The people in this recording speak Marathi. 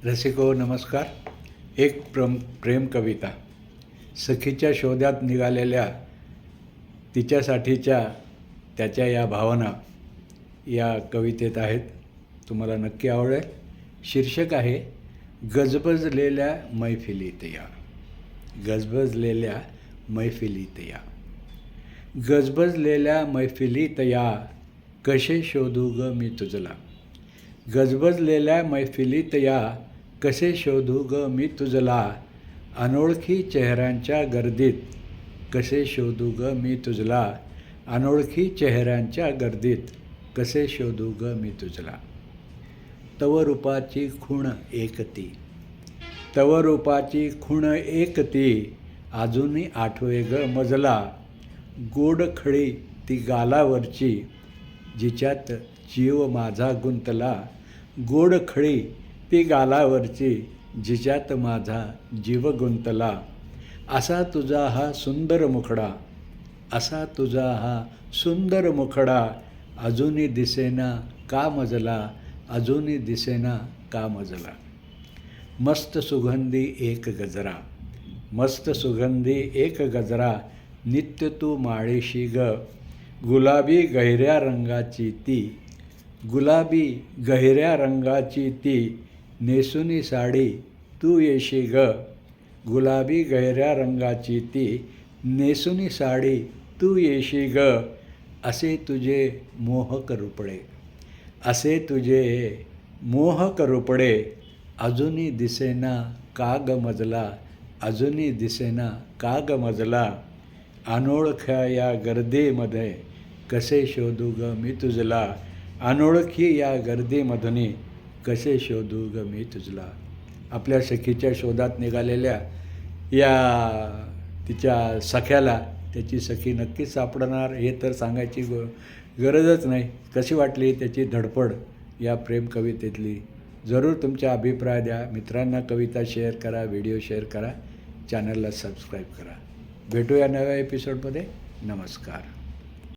रसिको नमस्कार. एक प्रेम कविता. सखीच्या शोधात निघालेल्या तिच्यासाठीच्या त्याच्या या भावना या कवितेत आहेत. तुम्हाला नक्की आवडेल. शीर्षक आहे गजबजलेल्या मैफिलीत या. गजबजलेल्या मैफिलीत या. गजबजलेल्या मैफिलीत या, कसे शोधू ग मी तुझला. गजबजलेल्या मैफिलीत या, कसे शोधू ग मी तुझला. अनोळखी चेहऱ्यांच्या गर्दीत, कसे शोधू ग मी तुझला. अनोळखी चेहऱ्यांच्या गर्दीत, कसे शोधू ग मी तुझला. तव रूपाची खूण एकती, तव रूपाची खूण एकती, अजूनही आठवे ग मजला. गोड खळी ती गालावरची, जिच्यात जीव माझा गुंतला. गोड खळी ती गालावरची, जिच्यात माझा जीव गुंतला. असा तुझा हा सुंदर मुखडा, असा तुझा हा सुंदर मुखडा, अजूनही दिसेना का मजला. अजूनही दिसेना का मजला. मस्त सुगंधी एक गजरा, मस्त सुगंधी एक गजरा, नित्य तू माळीशी ग. गुलाबी गहिऱ्या रंगाची ती, गुलाबी गहिऱ्या रंगाची ती, नेसुनी साडी तू येशी ग. गुलाबी गहिऱ्या रंगाची ती, नेसुनी साडी तू येशी ग. असे तुझे मोहक रूपडे, असे तुझे मोहक रूपडे, अजूनही दिसेना का ग मजला. अजूनही दिसेना का ग मजला. अनोळख्या या गर्दीमध्ये, कसे शोधू ग मी तुझला. अनोळखी या गर्दीमधून, कसे शोधू ग मी तुझला. आपल्या सखीच्या शोधात निघालेल्या या तिच्या सख्याला त्याची सखी नक्कीच सापडणार हे तर सांगायची गरजच नाही. कशी वाटली त्याची धडपड या प्रेम कवितेतली. जरूर तुमचा अभिप्राय द्या. मित्रांना कविता शेअर करा, व्हिडिओ शेअर करा, चॅनलला सबस्क्राईब करा. भेटूया नव्या एपिसोडमध्ये. नमस्कार.